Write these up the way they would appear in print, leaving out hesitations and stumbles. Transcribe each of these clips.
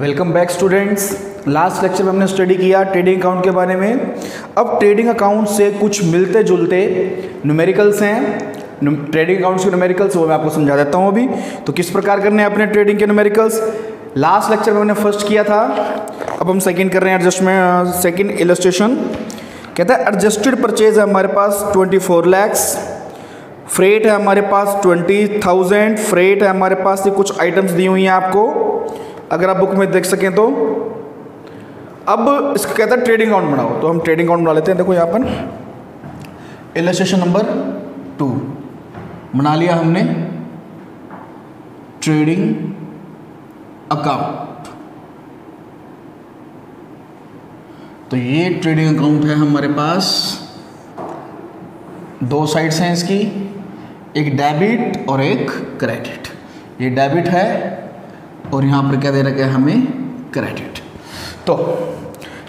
Welcome back students. Last lecture में हमने study किया ट्रेडिंग अकाउंट के बारे में। अब ट्रेडिंग अकाउंट से कुछ मिलते जुलते न्यूमेरिकल्स हैं। ट्रेडिंग अकाउंट्स के न्यूमेरिकल्स वो मैं आपको समझा देता हूँ अभी। तो किस प्रकार करने हैं अपने ट्रेडिंग के न्यूमेरिकल्स। लास्ट लेक्चर में हमने फर्स्ट किया था, अब हम सेकंड कर रहे हैं एडजस्टमेंट। सेकंड इलस्ट्रेशन कहता है एडजस्टेड परचेज है हमारे पास 24 lakhs, फ्रेट है हमारे पास 20,000, फ्रेट है हमारे पास। ये कुछ आइटम्स दी हुई हैं आपको, अगर आप बुक में देख सकें तो। अब इसका कहता है ट्रेडिंग अकाउंट बनाओ, तो हम ट्रेडिंग अकाउंट बना लेते हैं। देखो यहाँ पर इलस्ट्रेशन नंबर 2 बना लिया हमने, ट्रेडिंग अकाउंट। तो ये ट्रेडिंग अकाउंट है हमारे पास, दो साइड्स हैं इसकी, एक डेबिट और एक क्रेडिट। ये डेबिट है और यहाँ पर क्या दे रखा है हमें, क्रेडिट। तो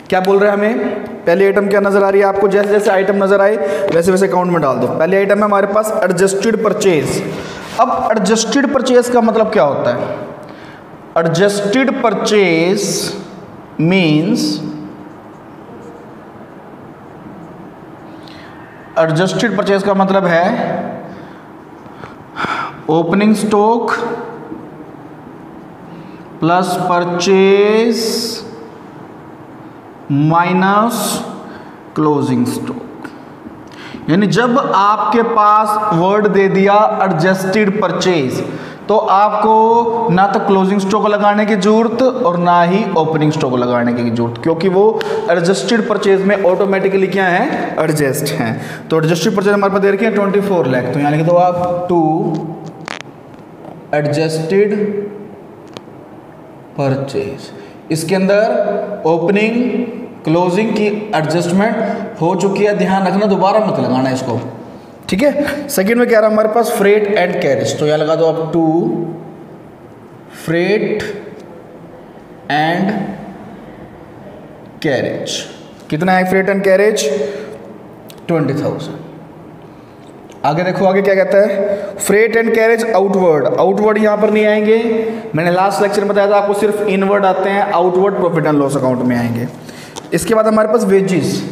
क्या बोल रहे हैं हमें, पहली आइटम क्या नजर आ रही है आपको, जैसे जैसे आइटम नजर आए वैसे वैसे अकाउंट में डाल दो। पहली आइटम है हमारे पास एडजस्टेड परचेज। अब एडजस्टेड परचेज का मतलब क्या होता है? Adjusted purchase means, adjusted purchase का मतलब है opening stock plus purchase minus closing stock. यानी जब आपके पास वर्ड दे दिया एडजस्टेड परचेज, तो आपको ना तो क्लोजिंग स्टॉक लगाने की जरूरत और ना ही ओपनिंग स्टॉक लगाने की जरूरत, क्योंकि वो एडजस्टेड परचेज में ऑटोमेटिकली क्या है, एडजस्ट हैं। तो एडजस्टेड परचेज हमारे पास दे रखी है 24 लाख, तो यहाँ लिख दो आप 2 एडजस्टेड परचेज। इसके अंदर ओपनिंग क्लोजिंग की एडजस्टमेंट हो चुकी है, ध्यान रखना, दोबारा मत लगाना इसको, ठीक है। सेकंड में क्या रहा हमारे पास, फ्रेट एंड कैरेज। तो यहां लगा दो आप 2 फ्रेट एंड कैरेज। कितना है फ्रेट एंड कैरेज? 20,000। आगे देखो, आगे क्या कहता है, freight and carriage outward. Outward यहां पर नहीं आएंगे, मैंने लास्ट लेक्चर में बताया था आपको, सिर्फ इनवर्ड आते हैं, outward profit and loss account में आएंगे। इसके बाद हमारे पास वेजिस।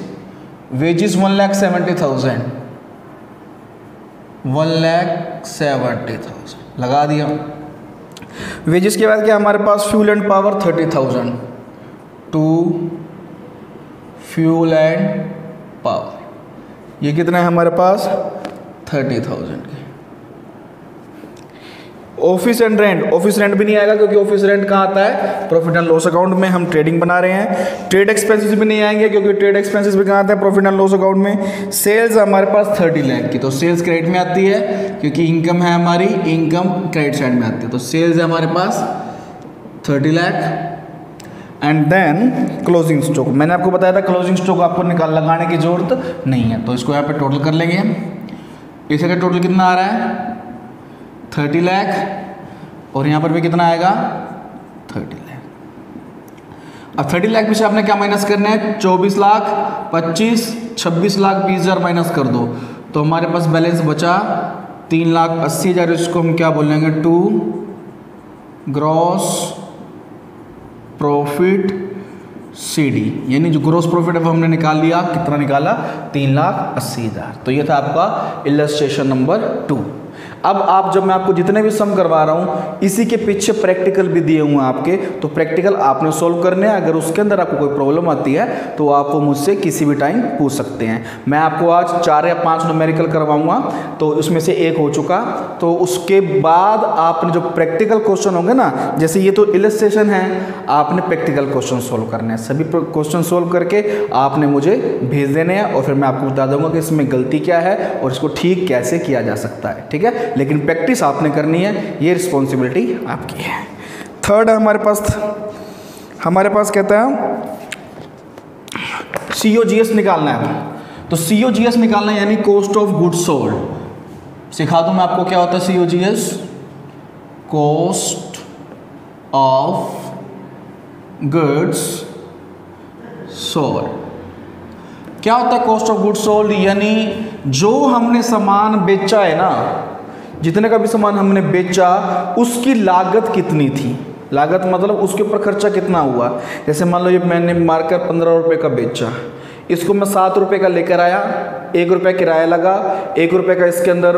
वेजिस 1,70,000, 1,70,000 लगा दिया। वेजिस के बाद क्या हमारे पास, fuel and power 30,000, 2 fuel and power. ये कितना है हमारे पास, 30,000 के। Office and rent, office rent भी नहीं आएगा, क्योंकि ऑफिस रेंट कहाँ आता है, प्रॉफिट एंड लॉस अकाउंट में, हम ट्रेडिंग बना रहे हैं। ट्रेड एक्सपेंसेस भी नहीं आएंगे, क्योंकि ट्रेड एक्सपेंसेस भी कहाँ आते हैं, प्रॉफिट एंड लॉस अकाउंट में। सेल्स हमारे पास 30 लाख की, तो सेल्स क्रेडिट में आती है, क्योंकि इनकम है हमारी, इनकम क्रेडिट साइड में आती है। तो सेल्स है हमारे पास 30 lakh. And then closing stock, मैंने आपको बताया था क्लोजिंग स्टॉक आपको लगाने की जरूरत नहीं है, तो इसको यहाँ पे टोटल कर लेंगे। इसे का टोटल कितना आ रहा है, 30 लाख, और यहाँ पर भी कितना आएगा, 30 लाख। अब 30 लाख में से आपने क्या माइनस करना है, 24 लाख 25, 26 लाख 20,000 माइनस कर दो, तो हमारे पास बैलेंस बचा 3,80,000। इसको हम क्या बोलेंगे, 2 ग्रॉस प्रॉफिट CD, यानी जो ग्रोस प्रॉफिट है वो हमने निकाल लिया। कितना निकाला, 3,80,000। तो ये था आपका इलस्ट्रेशन नंबर 2। अब आप, जब मैं आपको जितने भी सम करवा रहा हूँ, इसी के पीछे प्रैक्टिकल भी दिए हुए हैं आपके, तो प्रैक्टिकल आपने सॉल्व करने हैं। अगर उसके अंदर आपको कोई प्रॉब्लम आती है तो आप वो मुझसे किसी भी टाइम पूछ सकते हैं। मैं आपको आज 4 या 5 न्यूमेरिकल करवाऊंगा, तो उसमें से एक हो चुका, तो उसके बाद आपने जो प्रैक्टिकल क्वेश्चन होंगे ना, जैसे ये तो इलस्ट्रेशन है, आपने प्रैक्टिकल क्वेश्चन सोल्व करने हैं। सभी क्वेश्चन सोल्व करके आपने मुझे भेज देने हैं, और फिर मैं आपको बता दूंगा कि इसमें गलती क्या है और इसको ठीक कैसे किया जा सकता है, ठीक है। लेकिन प्रैक्टिस आपने करनी है, ये रिस्पॉन्सिबिलिटी आपकी है। थर्ड है हमारे पास कहता है COGS निकालना है। तो COGS निकालना है, यानी कॉस्ट ऑफ गुड्स सोल्ड। सिखा दूं मैं आपको क्या होता है COGS, cost of goods sold. क्या होता है कॉस्ट ऑफ गुड्स सोल्ड, यानी जो हमने सामान बेचा है ना, जितने का भी सामान हमने बेचा उसकी लागत कितनी थी, लागत मतलब उसके ऊपर खर्चा कितना हुआ। जैसे मान लो ये मैंने मार्कर 15 रुपये का बेचा, इसको मैं 7 रुपये का लेकर आया, 1 रुपया किराया लगा, 1 रुपये का इसके अंदर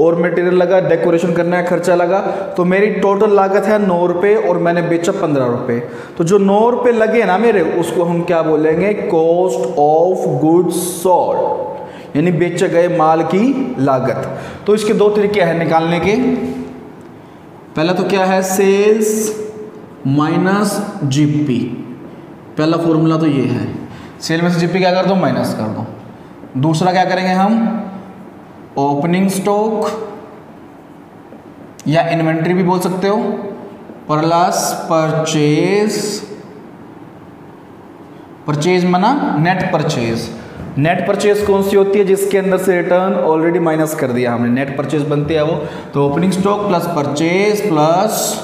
और मटेरियल लगा, डेकोरेशन करने का खर्चा लगा, तो मेरी टोटल लागत है 9 रुपये और मैंने बेचा 15 रुपये। तो जो 9 रुपये लगे ना मेरे, उसको हम क्या बोलेंगे, कॉस्ट ऑफ गुड्स सोल्ड, यानी बेचे गए माल की लागत। तो इसके दो तरीके हैं निकालने के। पहला तो क्या है, सेल्स माइनस जीपी। पहला फॉर्मूला तो ये है, सेल में से जीपी क्या कर दो, माइनस कर दो। दूसरा क्या करेंगे हम, ओपनिंग स्टॉक या इन्वेंट्री भी बोल सकते हो, प्लस परचेज। परचेज माना नेट परचेज। नेट परचेज कौन सी होती है, जिसके अंदर से रिटर्न ऑलरेडी माइनस कर दिया हमने, नेट परचेज बनती है वो। तो opening stock plus purchase plus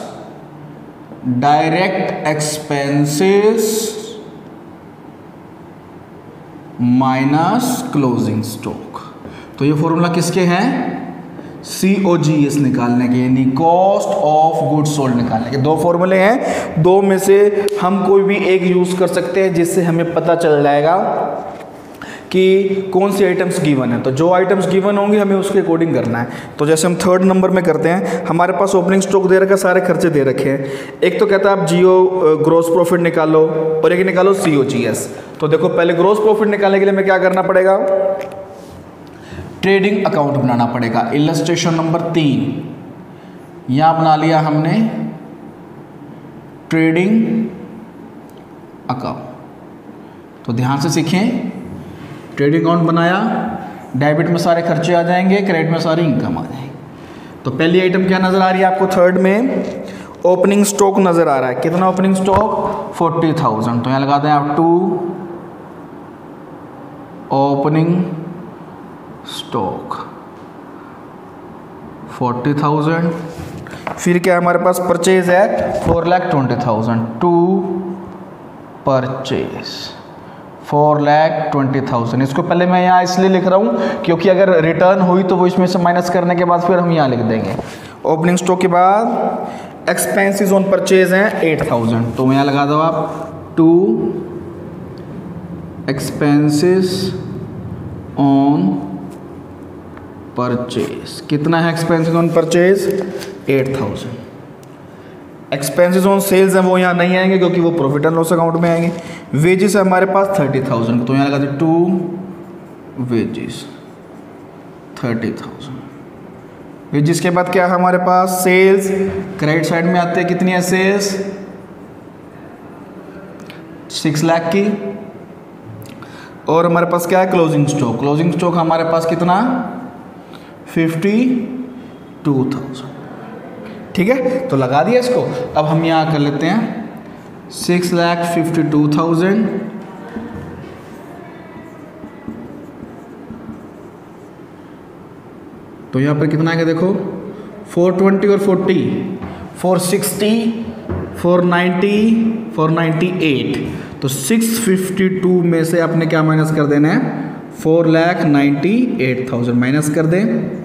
direct expenses minus closing stock. तो ये फॉर्मूला किसके हैं, COGS निकालने के, यानी कॉस्ट ऑफ गुड्स सोल्ड निकालने के। दो फॉर्मूले हैं, दो में से हम कोई भी एक यूज कर सकते हैं, जिससे हमें पता चल जाएगा कि कौन सी आइटम्स गिवन है। तो जो आइटम्स गिवन होंगी हमें उसके अकॉर्डिंग करना है। तो जैसे हम 3rd नंबर में करते हैं, हमारे पास ओपनिंग स्टॉक दे रखा है, सारे खर्चे दे रखे हैं। एक तो कहता है आप ग्रोस प्रॉफिट निकालो और एक निकालो COGS। तो देखो पहले ग्रोस प्रॉफिट निकालने के लिए हमें क्या करना पड़ेगा, ट्रेडिंग अकाउंट बनाना पड़ेगा। इलस्ट्रेशन नंबर 3 यहाँ बना लिया हमने, ट्रेडिंग अकाउंट। तो ध्यान से सीखें, ट्रेडिंग अकाउंट बनाया, डेबिट में सारे खर्चे आ जाएंगे, क्रेडिट में सारी इनकम आ जाएगी। तो पहली आइटम क्या नज़र आ रही है आपको, 3rd में ओपनिंग स्टॉक नज़र आ रहा है। कितना ओपनिंग स्टॉक, 40,000। तो यहाँ लगाते हैं आप 2 ओपनिंग स्टॉक 40,000। फिर क्या हमारे पास परचेज है 4,20,000, 2 परचेज 4,20,000। इसको पहले मैं यहाँ इसलिए लिख रहा हूँ क्योंकि अगर रिटर्न हुई तो वो इसमें से माइनस करने के बाद फिर हम यहाँ लिख देंगे। ओपनिंग स्टॉक के बाद एक्सपेंसेस ऑन परचेज हैं 8,000। तो यहाँ लगा दो आप 2 एक्सपेंसेस ऑन परचेज। कितना है expenses on purchase, 8,000। Expenses on sales हैं वो यहाँ नहीं आएंगे क्योंकि वो प्रॉफिट एंड लॉस अकाउंट में आएंगे। वेजेस है हमारे पास 30,000। तो यहाँ लगा दे 2 वेजेस 30,000। वेजेस के बाद क्या है हमारे पास, सेल्स। क्रेडिट साइड में आते हैं, कितनी है सेल्स, 6 लाख की। और हमारे पास क्या है, क्लोजिंग स्टॉक। क्लोजिंग स्टॉक हमारे पास कितना, 52,000। ठीक है, तो लगा दिया इसको। अब हम यहाँ कर लेते हैं 6,52,000 तो यहाँ पर कितना आएगा देखो, 420 और 40, 460, 490, 498। तो 652 में से आपने क्या माइनस कर देना है, 4,98,000 माइनस कर दें।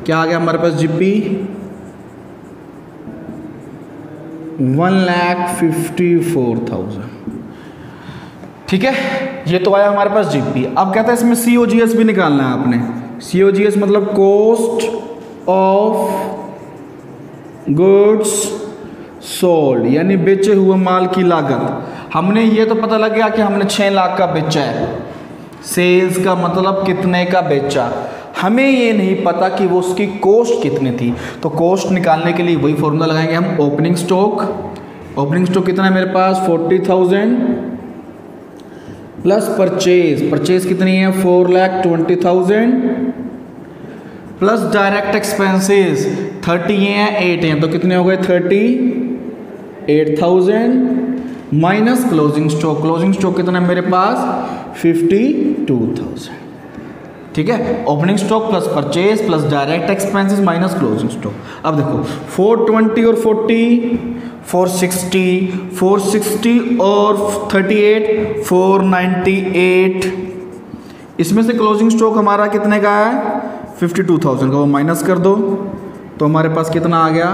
क्या आ गया हमारे पास, जीपी 1,54,000। ठीक है, ये तो आया हमारे पास जीपी। अब कहता है इसमें COGS भी निकालना है आपने। COGS मतलब कॉस्ट ऑफ गुड्स सोल्ड, यानी बेचे हुए माल की लागत। हमने ये तो पता लग गया कि हमने 6 लाख का बेचा है, सेल्स का मतलब कितने का बेचा। हमें ये नहीं पता कि वो उसकी कॉस्ट कितनी थी। तो कॉस्ट निकालने के लिए वही फॉर्मूला लगाएंगे हम, ओपनिंग स्टॉक। ओपनिंग स्टॉक कितना है मेरे पास, 40,000 प्लस परचेज। परचेज कितनी है, 4,20,000 प्लस डायरेक्ट एक्सपेंसेस 30 हैं, 8 हैं, तो कितने हो गए 38,000 minus closing stock. Closing stock कितना है मेरे पास, 52,000। ठीक है, opening stock plus purchase plus direct expenses minus closing stock. अब देखो 420 और 40, 460 और 38, 498। इसमें से क्लोजिंग स्टॉक हमारा कितने का है, 52,000 का वो माइनस कर दो तो हमारे पास कितना आ गया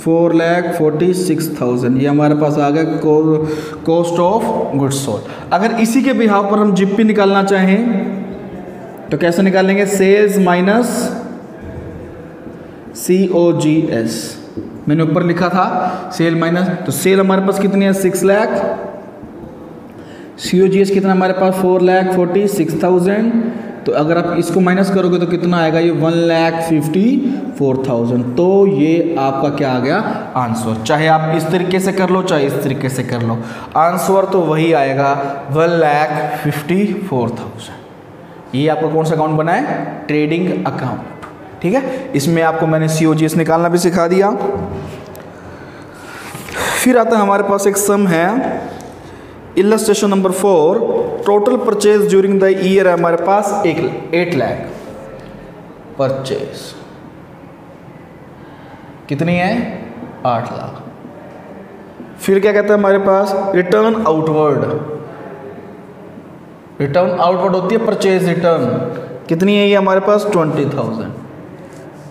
4,46,000। ये हमारे पास आ गया कॉस्ट ऑफ गुड्स सोल्ड। अगर इसी के बिहाव पर हम जीपी निकालना चाहें तो कैसे निकालेंगे? Sales minus COGS। मैंने ऊपर लिखा था सेल माइनस, तो सेल हमारे पास कितनी है 6 लाख, COGS कितना हमारे पास 4,46,000। तो अगर आप इसको माइनस करोगे तो कितना आएगा? ये 1,54,000। तो ये आपका क्या आ गया आंसर। चाहे आप इस तरीके से कर लो चाहे इस तरीके से कर लो, आंसर तो वही आएगा 1,54,000। ये आपका कौन सा अकाउंट बना है? Trading account. ठीक है, इसमें आपको मैंने COGS निकालना भी सिखा दिया। फिर आता है हमारे पास एक सम है, illustration number 4। Total purchase during the year है हमारे पास 8 लाख परचेज। कितनी है? 8 लाख। फिर क्या कहते हैं हमारे पास? Return outward. रिटर्न आउटवर्ड होती है परचेज रिटर्न। कितनी है ये हमारे पास? 20,000।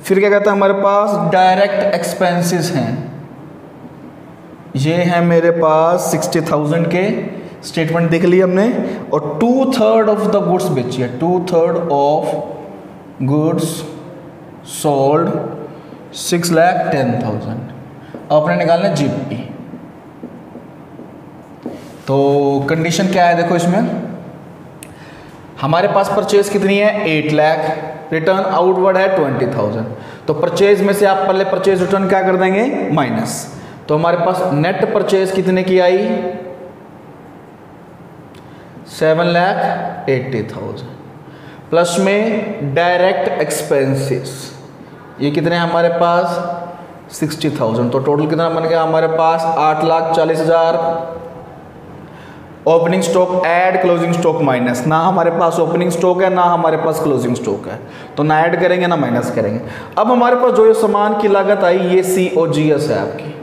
फिर क्या कहता है हमारे पास? डायरेक्ट एक्सपेंसेस हैं, ये है मेरे पास 60,000 के स्टेटमेंट देख लिया हमने। और 2/3 ऑफ द गुड्स बेची है, 2/3 ऑफ गुड्स सोल्ड 6,10,000। अब अपने निकालना जीपी। तो कंडीशन क्या है देखो, इसमें हमारे पास परचेज कितनी है 8 लाख, रिटर्न आउटवर्ड है 20,000। तो परचेज में से आप पहले परचेज रिटर्न क्या कर देंगे? माइनस। तो हमारे पास नेट परचेज कितने की आई? 7,80,000। प्लस में डायरेक्ट एक्सपेंसेस ये कितने हैं हमारे पास? 60,000। तो टोटल कितना बन गया हमारे पास? 8,40,000। Opening stock add, closing stock minus. ना हमारे पास ओपनिंग स्टॉक है ना हमारे पास क्लोजिंग स्टॉक है, तो ना ऐड करेंगे ना माइनस करेंगे। अब हमारे पास जो ये सामान की लागत आई ये COGS है आपकी।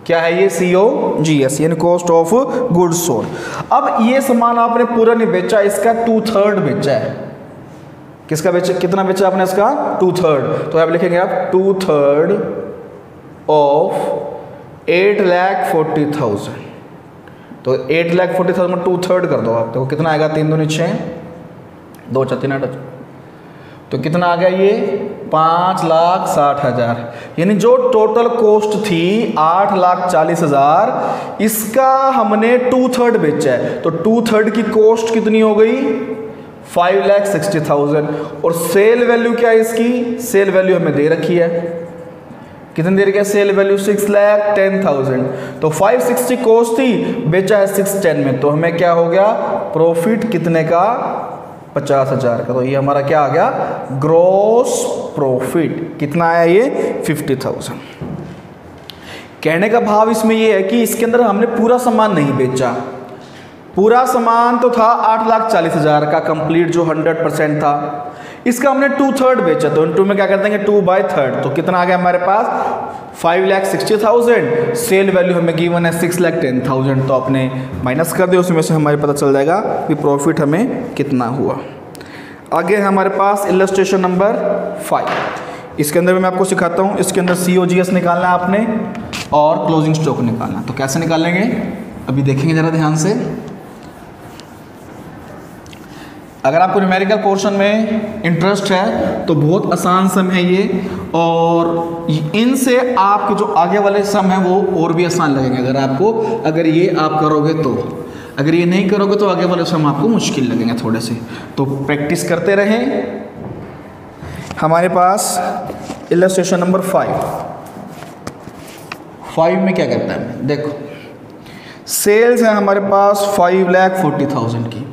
क्या है ये? COGS यानी कॉस्ट ऑफ गुड्स सोल्ड। अब ये सामान आपने पूरा नहीं बेचा, इसका 2/3 बेचा है। किसका बेचा? कितना बेचा आपने इसका? 2/3। तो आप लिखेंगे आप 2/3 ऑफ 8,40,000। तो 8,40,000 में 2/3 कर दो आप, तो कितना आएगा? 3 दूनी 6, 2 4 3 8। तो कितना आ गया ये? 5,60,000। यानी जो टोटल कॉस्ट थी 8,40,000, इसका हमने 2/3 बेचा है। तो 2/3 की कॉस्ट कितनी हो गई? 5,60,000। और सेल वैल्यू क्या है इसकी? सेल वैल्यू हमें दे रखी है, कितनी देर क्या? Sale value 6,10,000। तो 560 कॉस्ट थी, बेचा है 610 में। तो हमें क्या हो गया? प्रॉफिट कितने का? 50,000 का। तो ये हमारा क्या आ गया? Gross profit. कितना आया ये? 50,000। कहने का भाव इसमें ये है कि इसके अंदर हमने पूरा सामान नहीं बेचा। पूरा सामान तो था 8,40,000 का कंप्लीट, जो 100% था। इसका हमने 2/3 बेचा, तो इनटू में क्या कर देंगे? 2/3। तो कितना आ गया हमारे पास? 5,60,000। सेल वैल्यू हमें गिवन है 6,10,000। तो आपने माइनस कर दिया, उसमें से हमारे पता चल जाएगा कि प्रॉफिट हमें कितना हुआ। आगे है हमारे पास इलस्ट्रेशन नंबर 5। इसके अंदर भी मैं आपको सिखाता हूँ। इसके अंदर COGS निकालना है आपने और क्लोजिंग स्टॉक निकालना। तो कैसे निकालेंगे अभी देखेंगे ज़रा ध्यान से। अगर आपको न्यूमेरिकल पोर्शन में इंटरेस्ट है तो बहुत आसान सम है ये, और इनसे आपके जो आगे वाले सम हैं वो और भी आसान लगेंगे अगर ये आप करोगे तो। अगर ये नहीं करोगे तो आगे वाले सम आपको मुश्किल लगेंगे थोड़े से। तो प्रैक्टिस करते रहें। हमारे पास इलस्ट्रेशन नंबर 5 में क्या करता है देखो। सेल्स है हमारे पास 5,40,000 की,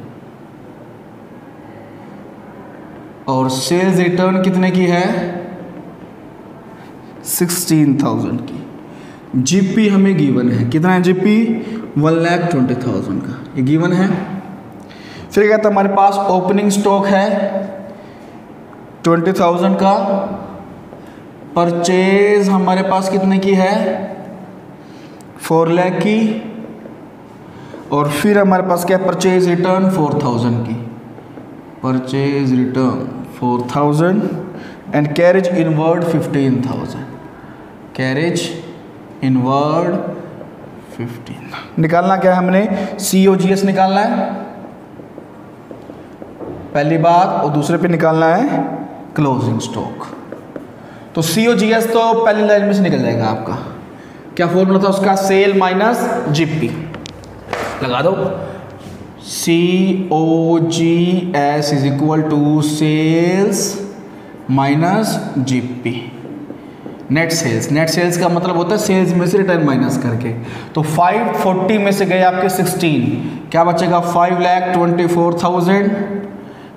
और सेल्स रिटर्न कितने की है? 16,000 की। जीपी हमें गिवन है, कितना है जीपी? 1,20,000 का, ये गिवन है। फिर कहता है हमारे पास ओपनिंग स्टॉक है 20,000 का। परचेज हमारे पास कितने की है? 4 लाख की। और फिर हमारे पास क्या? परचेज रिटर्न 4,000 की। Purchase return 4000 and carriage inward 15,000, carriage inward 15। निकालना क्या है हमने, COGS निकालना है पहली बात, और दूसरे पे निकालना है क्लोजिंग स्टॉक। तो COGS तो पहली लाइन में से निकल जाएगा आपका। क्या फॉर्मूला था उसका, सेल माइनस GP। लगा दो, COGS is equal to sales minus GP। Net sales, net sales का मतलब होता है सेल्स में से रिटर्न माइनस करके। तो 540 में से गए आपके 16, क्या बचेगा 5,24,000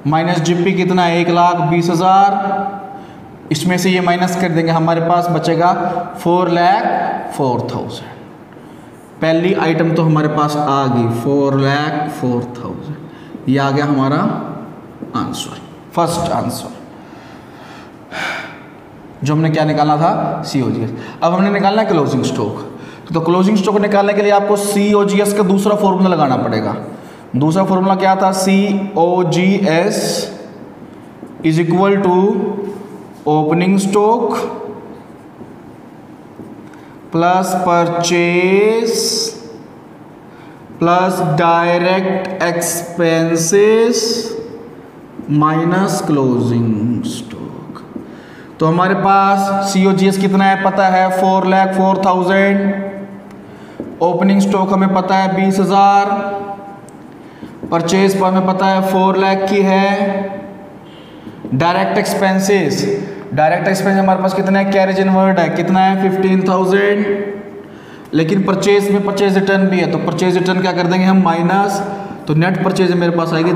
माइनस GP कितना है 1,20,000। इसमें से ये माइनस कर देंगे, हमारे पास बचेगा 4,04,000। पहली आइटम तो हमारे पास आ गई 4,04,000, ये आ गया हमारा आंसर, फर्स्ट आंसर जो हमने क्या निकालना था, COGS। अब हमने निकालना है क्लोजिंग स्टॉक। तो क्लोजिंग स्टॉक निकालने के लिए आपको COGS का दूसरा फॉर्मूला लगाना पड़ेगा। दूसरा फॉर्मूला क्या था, COGS is equal to opening stock plus purchase plus direct expenses minus closing stock. तो हमारे पास COGS कितना है पता है 4,04,000, ओपनिंग स्टॉक हमें पता है 20,000, परचेज पर हमें पता है 4 लाख की है। डायरेक्ट एक्सपेंसेस, डायरेक्ट एक्सपेंस हमारे पास कितना है, कैरेज इनवर्ड है, कितना है 15,000। लेकिन परचेज में परचेज रिटर्न भी है, तो परचेज रिटर्न क्या कर देंगे हम माइनस, तो नेट परचेज मेरे पास आएगी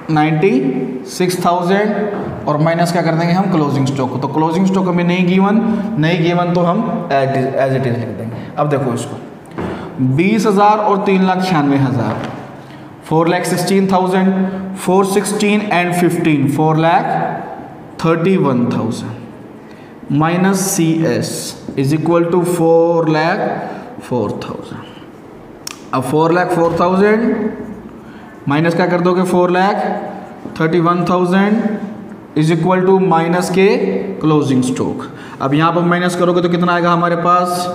3,96,000 और माइनस क्या कर देंगे हम क्लोजिंग स्टॉक को। तो क्लोजिंग स्टॉक हमें नहीं गिवन तो हम एज इट इज लिख देंगे। अब देखो इसको 20,000 और 3,96,000, 4,16,000, 416 and 15 4,31,000 minus CS is equal to 4,04,000। अब 4,04,000 माइनस क्या कर दोगे 4,31,000 इज इक्वल टू माइनस के क्लोजिंग स्टॉक। अब यहाँ पर माइनस करोगे तो कितना आएगा हमारे पास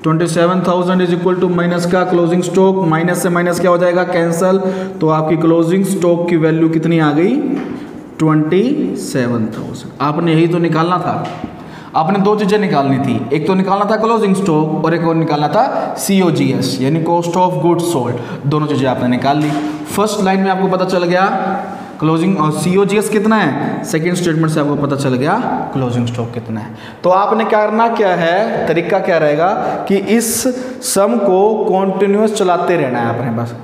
27,000 इज इक्वल टू माइनस का क्लोजिंग स्टॉक, माइनस से माइनस क्या हो जाएगा कैंसल, तो आपकी क्लोजिंग स्टॉक की वैल्यू कितनी आ गई 27,000। आपने यही तो निकालना था, आपने दो चीज़ें निकालनी थी, एक तो निकालना था क्लोजिंग स्टॉक और एक और निकालना था COGS यानी कॉस्ट ऑफ गुड्स सोल्ड। दोनों चीज़ें आपने निकाल ली। फर्स्ट लाइन में आपको पता चल गया क्लोजिंग और COGS कितना है, सेकंड स्टेटमेंट से आपको पता चल गया क्लोजिंग स्टॉक कितना है। तो आपने करना क्या है, तरीका क्या रहेगा कि इस सम को कॉन्टिन्यूस चलाते रहना है आपने, बस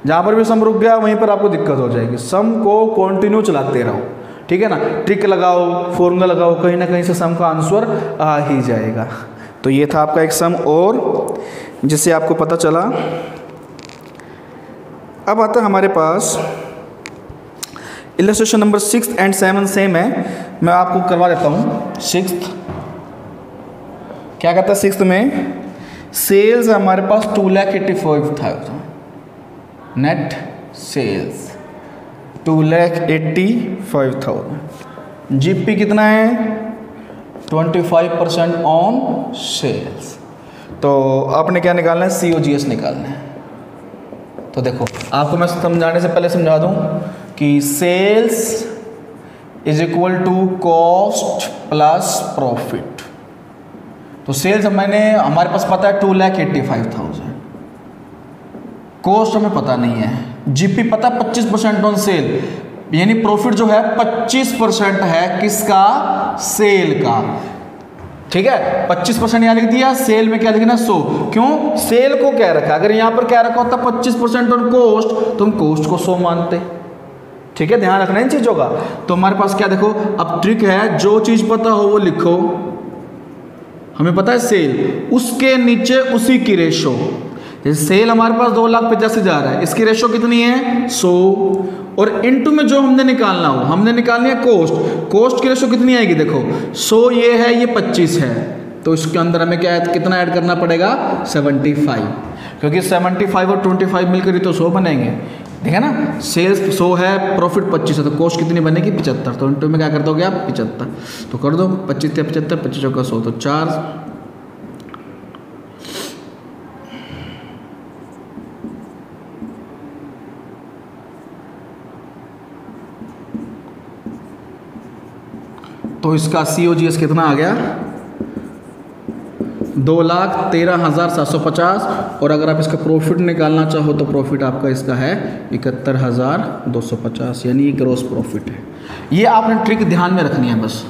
जहाँ पर भी सम रुक गया वहीं पर आपको दिक्कत हो जाएगी। सम को कॉन्टिन्यू चलाते रहो, ठीक है ना, ट्रिक लगाओ, फॉर्मूला लगाओ, कहीं ना कहीं से सम का आंसर आ ही जाएगा। तो ये था आपका एक सम और जिससे आपको पता चला। अब आता है हमारे पास इलस्ट्रेशन नंबर 6 एंड 7 सेम है, मैं आपको करवा देता हूँ। 6th क्या कहता है, 6th में सेल्स हमारे पास 2,85,000 नेट सेल्स 2,85,000। GP कितना है 25% ऑन सेल्स। तो आपने क्या निकालना है, COGS निकालना है। तो देखो आपको मैं समझाने से पहले समझा दूं कि sales is equal to cost plus profit. तो सेल्स हमारे पास पता है 2,85,000, कॉस्ट हमें पता नहीं है, GP पता 25% ऑन सेल, यानी प्रॉफिट जो है 25% है किसका, सेल का, ठीक है। 25% यहाँ लिख दिया, सेल में क्या लिखना 100, क्यों, सेल को क्या रखा, अगर यहाँ पर क्या रखा होता 25% ऑन कॉस्ट तो हम कॉस्ट को 100 मानते, ठीक है, ध्यान रखना इन चीजों का। तो हमारे पास क्या देखो, अब ट्रिक है, जो चीज पता हो वो लिखो। हमें पता है सेल, उसके नीचे उसी की रेशो, जैसे सेल हमारे पास 2,85,000 है, इसकी रेशो कितनी है 100, और इनटू में जो हमने निकालना हो, हमने निकालनी है कॉस्ट, कॉस्ट की रेशो कितनी आएगी देखो 100 ये है, ये 25 है, तो इसके अंदर हमें क्या है, कितना ऐड करना पड़ेगा 75, क्योंकि 75 और 25 मिलकर ही तो 100 बनेंगे। देखा ना, सेल्स 100 है, प्रॉफिट 25 है, तो कॉस्ट कितनी बनेगी 75। तो इनटू में क्या कर दोगे आप 75, तो कर दो 25 या 75, 25 चौका 100, तो 4। तो इसका COGS कितना आ गया 2,13,750। और अगर आप इसका प्रॉफिट निकालना चाहो तो प्रॉफिट आपका इसका है 71,250, यानी ये ग्रॉस प्रॉफिट है। ये आपने ट्रिक ध्यान में रखनी है बस।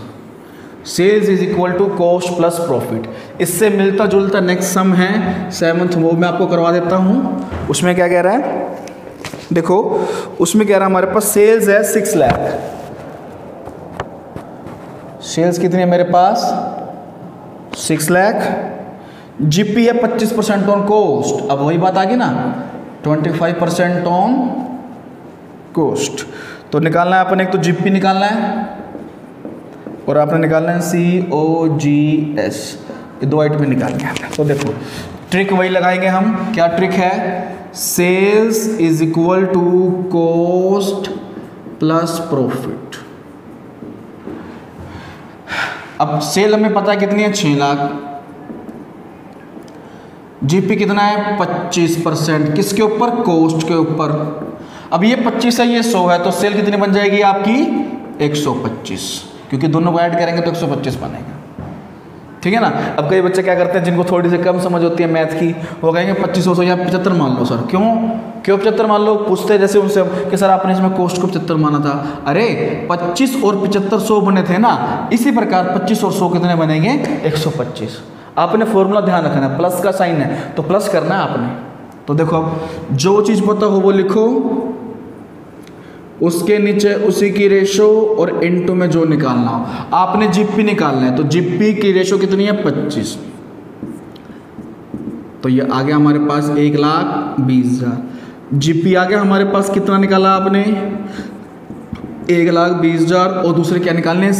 Sales is equal to cost plus profit. इससे मिलता जुलता नेक्स्ट सम है 7th, वो मैं आपको करवा देता हूँ। उसमें क्या कह रहा है, देखो उसमें कह रहा है हमारे पास सेल्स है 6 लाख। सेल्स कितनी है मेरे पास 6 लाख। जीपी है 25% ऑन कॉस्ट। अब वही बात आ गई ना, 25% ऑन कॉस्ट। तो निकालना है अपने, एक तो जीपी निकालना है और आपने निकालना है COGS। ये 2 आइटम निकालना है। तो देखो ट्रिक वही लगाएंगे हम। क्या ट्रिक है, sales is equal to cost plus profit. अब सेल हमें पता है कितनी है 6 लाख। जीपी कितना है 25%, किसके ऊपर, कॉस्ट के ऊपर। अब ये 25 है, ये 100 है, तो सेल कितनी बन जाएगी आपकी 125, क्योंकि दोनों को ऐड करेंगे तो 125 बनेगा। ठीक है ना। अब कई बच्चे क्या करते हैं जिनको थोड़ी सी कम समझ होती है मैथ की, वो कहेंगे 2500 या 75 मान लो सर। क्यों 75 मान लो, पूछते जैसे उनसे कि सर आपने इसमें कॉस्ट को 75 माना था। अरे 25 और 75 100 बने थे ना, इसी प्रकार 25 और 100 कितने बनेंगे 125। आपने फॉर्मूला ध्यान रखना है, प्लस का साइन है तो प्लस करना है आपने। तो देखो अब जो चीज़ पता हो वो लिखो, उसके नीचे उसी की रेशो और इनटू में जो निकालना हो। आपने जीपी निकालना है, तो जीपी की रेशो कितनी है 25, तो ये आ गया हमारे पास 1,20,000। जीपी आ गया हमारे पास, कितना निकाला आपने 1,20,000। और दूसरे क्या निकालने हैं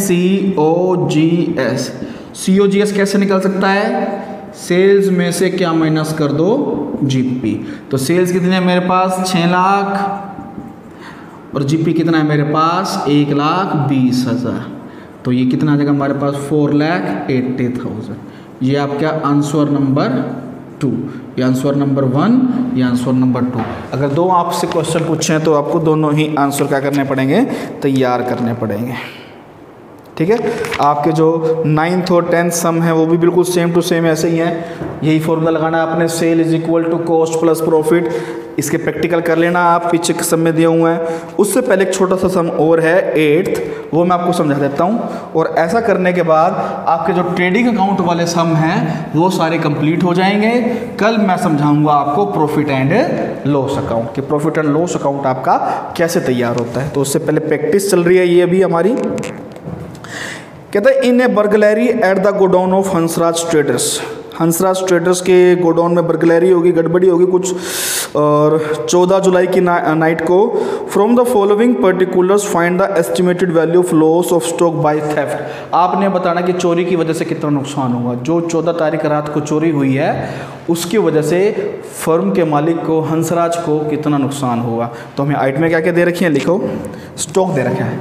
COGS। COGS कैसे निकल सकता है, सेल्स में से क्या माइनस कर दो जीपी। तो सेल्स कितने है मेरे पास 6 लाख और जीपी कितना है मेरे पास 1,20,000। तो ये कितना आ जाएगा हमारे पास 4,80,000। ये आपका आंसर नंबर 2, ये आंसर नंबर 1, ये आंसर नंबर 2। अगर 2 आपसे क्वेश्चन पूछे हैं तो आपको दोनों ही आंसर क्या करने पड़ेंगे, तैयार करने पड़ेंगे। ठीक है। आपके जो 9th और 10th सम है वो भी बिल्कुल सेम टू सेम ऐसे ही है। यही फॉर्मूला लगाना है आपने, sale is equal to cost plus profit. इसके प्रैक्टिकल कर लेना आप, पीछे के सम में दिए हुए हैं। उससे पहले एक छोटा सा सम और है 8th, वो मैं आपको समझा देता हूँ। और ऐसा करने के बाद आपके जो ट्रेडिंग अकाउंट वाले सम हैं वो सारे कंप्लीट हो जाएंगे। कल मैं समझाऊंगा आपको प्रॉफिट एंड लॉस अकाउंट, कि प्रॉफिट एंड लॉस अकाउंट आपका कैसे तैयार होता है। तो उससे पहले प्रैक्टिस चल रही है ये अभी हमारी। कहते हैं in a burglary at the godown of Hansraj traders. Hansraj traders के गोडाउन में बर्गलरी होगी, गड़बड़ी होगी कुछ, और 14 जुलाई की नाइट को from the following particulars find the estimated value of loss of stock by theft. आपने बताना कि चोरी की वजह से कितना नुकसान होगा। जो 14 तारीख रात को चोरी हुई है उसकी वजह से फर्म के मालिक को, हंसराज को कितना नुकसान हुआ। तो हमें आइटम में क्या क्या दे रखी है, लिखो स्टॉक दे रखा है।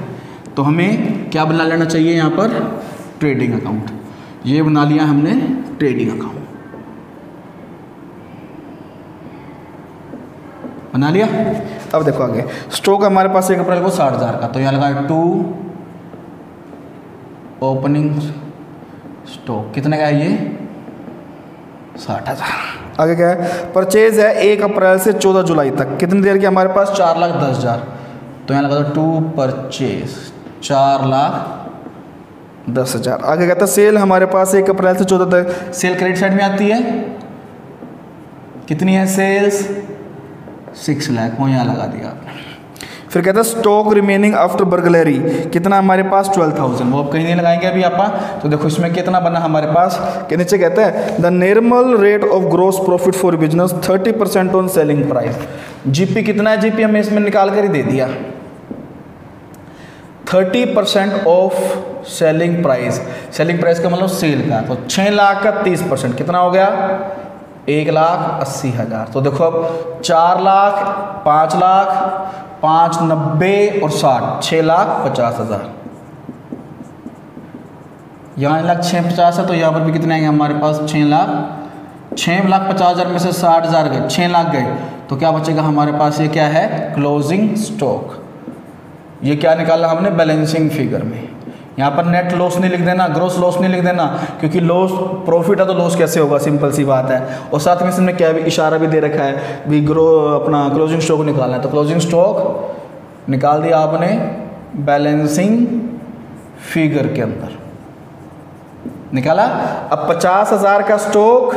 तो हमें क्या बना लेना चाहिए यहाँ पर, ट्रेडिंग अकाउंट। ये बना लिया हमने ट्रेडिंग अकाउंट, बना लिया। अब देखो आगे, स्टॉक हमारे पास 1 अप्रैल को 60,000 का, तो यहाँ लगा 2 ओपनिंग स्टॉक कितने का है ये 60,000। आगे क्या है, परचेज है 1 अप्रैल से 14 जुलाई तक, कितनी देर की हमारे पास 4,10,000। तो यहाँ लगा 2 परचेज 4,10,000। आगे कहता है सेल हमारे पास 1 अप्रैल से 14 तक, सेल क्रेडिट साइड में आती है, कितनी है सेल्स 6 लाख, वो यहाँ लगा दिया आपने। फिर कहता है स्टॉक रिमेनिंग आफ्टर बर्गलरी, कितना हमारे पास 12,000, वो आप कहीं नहीं लगाएंगे अभी आप। तो देखो इसमें कितना बना हमारे पास, के नीचे कहता है the normal rate of gross profit for business 30% on selling price. GP कितना है, जीपी हमें इसमें निकाल कर ही दे दिया, 30% of selling price. Selling price का मतलब सेल का, तो 6 लाख का 30% कितना हो गया 1,80,000। तो देखो अब 4 लाख, 5 लाख, 5, 90 और 60, 6,50,000। यहाँ 1,06,50,000 है, तो यहाँ पर भी कितने आएंगे हमारे पास? 6,50,000 में से 60,000 गए, 6 लाख गए, तो क्या बचेगा हमारे पास? ये क्या है? Closing stock. ये क्या निकाला हमने? बैलेंसिंग फिगर में। यहाँ पर नेट लॉस नहीं लिख देना, ग्रोस लॉस नहीं लिख देना, क्योंकि लॉस प्रॉफिट है तो लॉस कैसे होगा? सिंपल सी बात है। और साथ में इसमें क्या भी इशारा भी दे रखा है भी अपना क्लोजिंग स्टॉक निकालना है, तो क्लोजिंग स्टॉक निकाल दिया आपने बैलेंसिंग फिगर के अंदर निकाला। अब 50,000 का स्टॉक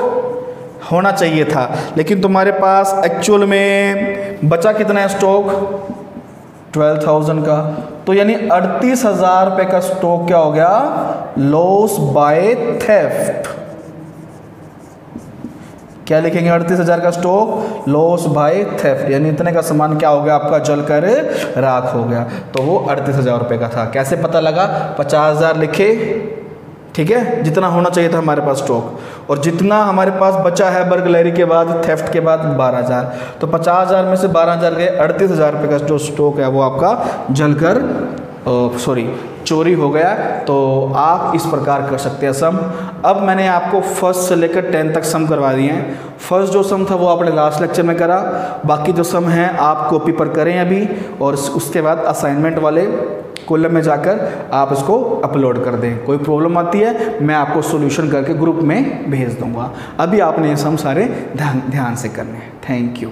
होना चाहिए था, लेकिन तुम्हारे पास एक्चुअल में बचा कितना है स्टॉक? 12,000 का। तो यानी 38,000 रुपये का स्टॉक क्या हो गया? Loss by theft. क्या लिखेंगे? 38,000 का स्टॉक लॉस बाय थेफ्ट, यानी इतने का सामान क्या हो गया आपका? जलकर राख हो गया। तो वो 38,000 रुपये का था। कैसे पता लगा? 50,000 लिखे, ठीक है, जितना होना चाहिए था हमारे पास स्टॉक, और जितना हमारे पास बचा है बर्गलरी के बाद, थेफ्ट के बाद 12,000। तो 50,000 में से 12,000 गए, 38,000 रुपये का जो स्टॉक है वो आपका जलकर चोरी हो गया। तो आप इस प्रकार कर सकते हैं सम। अब मैंने आपको फर्स्ट से लेकर 10 तक सम करवा दिए हैं। फर्स्ट जो सम था वो आपने लास्ट लेक्चर में करा, बाकी जो सम हैं आप कॉपी पर करें अभी, और उसके बाद असाइनमेंट वाले कॉलम में जाकर आप इसको अपलोड कर दें। कोई प्रॉब्लम आती है मैं आपको सॉल्यूशन करके ग्रुप में भेज दूंगा। अभी आपने ये सम सारे ध्यान से करने हैं। Thank you.